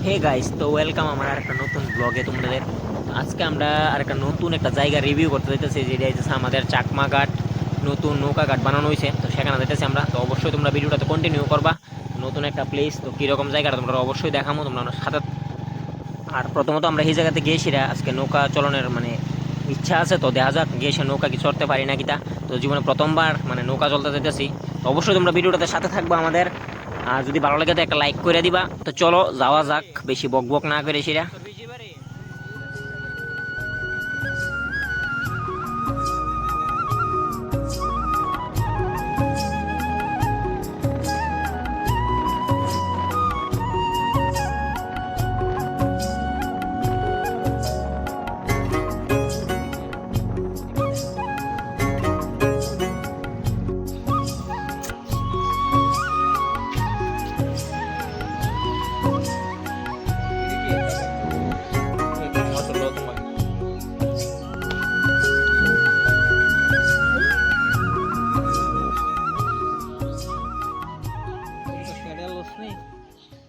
Hey guys, তো welcome আমার আরেকটা নতুন ব্লগে তোমাদের। আজকে আমরা আরেকটা নতুন একটা জায়গা রিভিউ করতে যাইতেছি, যেটা হচ্ছে আমাদের চাকমা ঘাট। নতুন নৌকা ঘাট বানানো হয়েছে, তো সেখানে যাইতেছি আমরা। তো অবশ্যই তোমরা ভিডিওটাতে কন্টিনিউ করবা। নতুন একটা প্লেস, তো কীরকম জায়গাটা তোমরা অবশ্যই দেখামো তোমরা সাথে। আর প্রথমত আমরা এই জায়গাতে গিয়েছিরা আজকে নৌকা চলনের মানে ইচ্ছা আছে, তো দেখা যাক গিয়ে সে নৌকা কি চড়তে পারি না কিতা। তো জীবনে প্রথমবার মানে নৌকা চলতে যেতেছি, তো অবশ্যই তোমরা ভিডিওটাতে সাথে থাকবা আমাদের। আর যদি ভালো লাগে তো একটা লাইক করে দিবা। তো চলো যাওয়া যাক, বেশি বক বক না করে সেরা।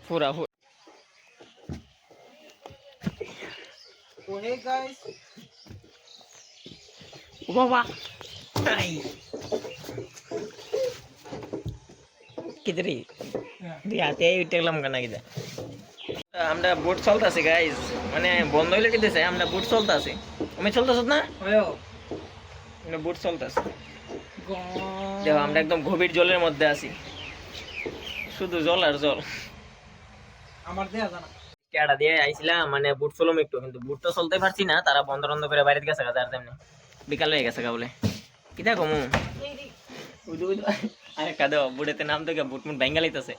পুরা So hey guys, ও বাবা কিদরি দিয়াতে উঠলাম কেন কিদা। আমরা বুট চলতেছি গাইজ, মানে বন্ধ হইলে কিতেছে, আমরা বুট চলতেছি। আমি চলতেছ না, আমরা বুট চলতেছি। দেখো আমরা একদম গভীর জলের মধ্যে আছি, শুধু জল আর জল। আমার দেয়া জানা কেডা দিয়ে আইছিলাম মানে বুট চলম একটু, কিন্তু বুট তো চলতে পারছি না, তারা বন্ধ বন্ধ করে বাইরে গেছে গা। তার তেমনি বিকাল হয়ে গেছে গা বলে কিতা কমু। আরেকটা দেও বুড়েতে নাম তো বুট মুট ব্যাঙ্গা লাইতেছে।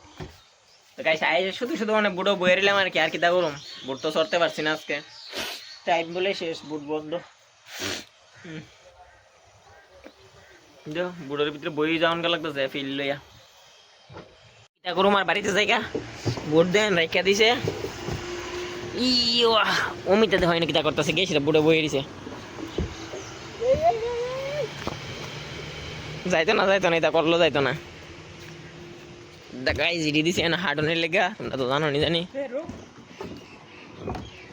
তো গাইস আইসে শুধু শুধু মানে বুড়ো বয়ে নিলাম আর কি, আর কিতা করুম। বুট তো চড়তে পারছি না আজকে, টাইম বলে শেষ, বুট বন্ধ। বুড়োর ভিতরে বই যাওয়ান গা লাগতেছে ফিল লইয়া। কিতা করুম আর বাড়িতে জায়গা বুট দেন রাইখা দিছে। ইয়া অমিতাতে হয় না কিতা করতেছে, গেছিল বুড়ো বয়ে দিছে। যাইতো না এটা করলো যাইতো না। দেখাই জিডি দিছে না হার্টনের লেগা, তোমরা তো জানো নি জানি।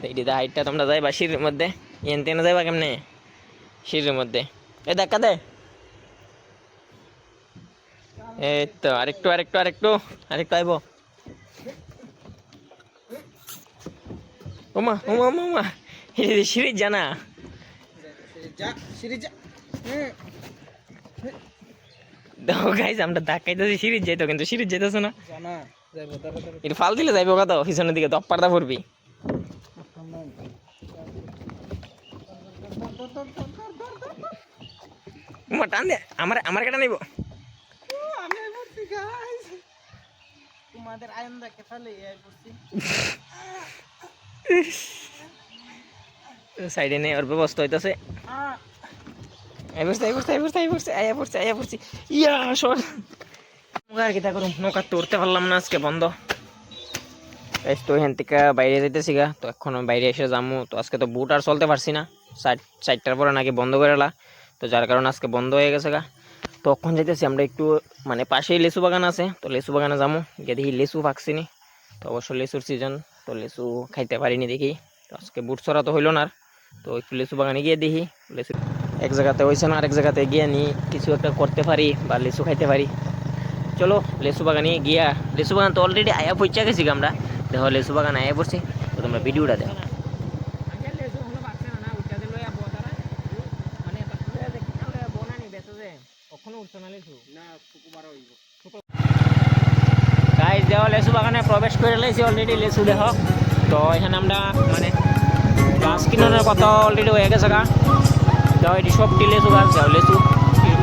এইটিতে হাইটটা তোমরা যাইবা সিঁড়ির মধ্যে, এনতে না যাইবা কেমনে সিঁড়ির মধ্যে। এ দেখা দে, এই তো আরেকটু আরেকটু আরেকটু আরেকটু আইব। ওমা ওমা ওমা ওমা, সিঁড়ি জানা দেখো গাইজ, আমরা ধাক্কাইতেছি সিঁড়ি যাইতো, কিন্তু সিঁড়ি যাইতেছে না। এটা ফাল দিলে যাইব কত পিছনের দিকে, দপ্পারদা পড়বি। টান দে, আমার আমার কেটা নিব। তোমাদের আয়ন দেখে ফেলে সাইডে নেই ওর ব্যবস্থা হইতেছে। ইয়া সর আর কিতা করুম, নৌকা তো উঠতে পারলাম না আজকে, বন্ধ। তো এখান থেকে বাইরে যেতেছি গা, তো এখন বাইরে এসে যামু। তো আজকে তো বুট আর চলতে পারছি না, 4টার পরে নাকি বন্ধ করে এলা, তো যার কারণে আজকে বন্ধ হয়ে গেছে গা। তখন যেতেছি আমরা একটু মানে পাশেই লেচু বাগান আছে, তো লেচু বাগানে যাবো গিয়ে দেখি লেচু পাকছিনি। তো অবশ্য লেচুর সিজন, তো লেচু খাইতে পারিনি দেখি। তো আজকে বুট চড়া তো হইলো না, তো একটু লেচু বাগানে গিয়ে দেখি লেচু এক জায়গাতে হয়েছে না, আরেক জায়গাতে গিয়ে নিই কিছু একটা করতে পারি বা লেচু খাইতে পারি। চলো লেচু বাগানে গিয়া, লেচু বাগান তো অলরেডি আয়া পৌঁছা গেছি আমরা। দেখো লেচু বাগান আয়া পড়ছি, তো তোমরা ভিডিওটা দেখো। গাইস দেখো লেচু বাগানে প্রবেশ করে লেছি অলরেডি, লেচু দেখো। তো এখানে আমরা মানে গাছ কিনানোর কথা অলরেডি হয়ে গেছে গা। দেখো এটি সবটি লেচু গাছ, দেখো লেচু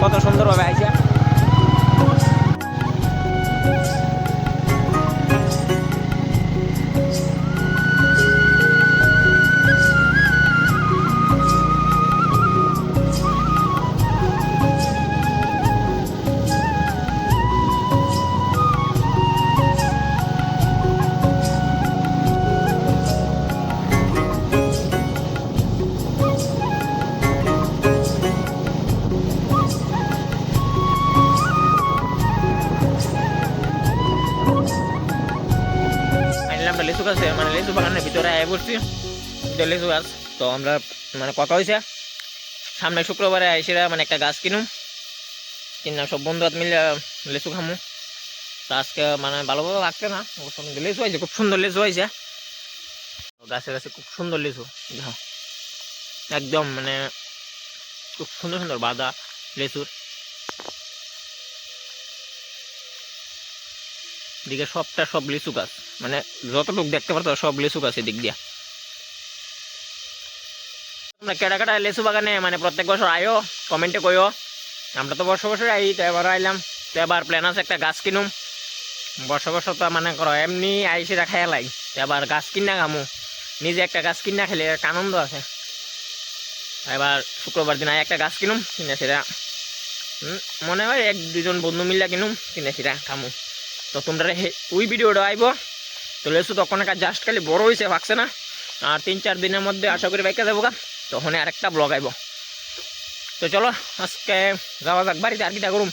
কত সুন্দরভাবে আইছে। আছে মানে লিচু বাগানের ভিতরে আয় পড়ছি, লিচু গাছ। তো আমরা মানে কথা হয়েছে সামনে শুক্রবারে এসে মানে একটা গাছ কিনুম, কিনা সব বন্ধু মিলে লিচু খামু। তো আজকে মানে ভালোভাবে লাগছে না, লিচু হয়েছে, খুব সুন্দর লিচু হয়েছে। গাছে গাছে খুব সুন্দর লিচু, একদম মানে খুব সুন্দর সুন্দর বাদা লিচুর। দিকে সবটা সব লিচু গাছ, মানে যতটুকু দেখতে পারতো সব লিচু গাছ এদিক দিয়া। তোমরা কেডা কেডা লিচু বাগানে মানে প্রত্যেক বছর আয়ো কমেন্টে কইও। আমরা তো বছর বছর আই, তো এবার আইলাম, তো এবার প্ল্যান আছে একটা গাছ কিনুম। বছর বছর তো মানে করো এমনি আইসিরা খাইয়া লাই, তো এবার গাছ কিনা খামু, নিজে একটা গাছ কিনা খেলে একটা আনন্দ আছে। এবার শুক্রবার দিন একটা গাছ কিনুম, কিনে সেটা মনে হয় 1-2 জন বন্ধু মিলে কিনুম, কিনে সেটা খামু। তো তোমরা ওই ভিডিওটা আইব। তো লেসু তখন একটা জাস্ট খালি বড় হয়েছে ভাগছে না, আর 3-4 দিনের মধ্যে আশা করি বাইকে যাবো গা, তখন আরেকটা ব্লগ আইব। তো চলো আজকে যাওয়া যাক বাড়িতে, আর কিটা করুম।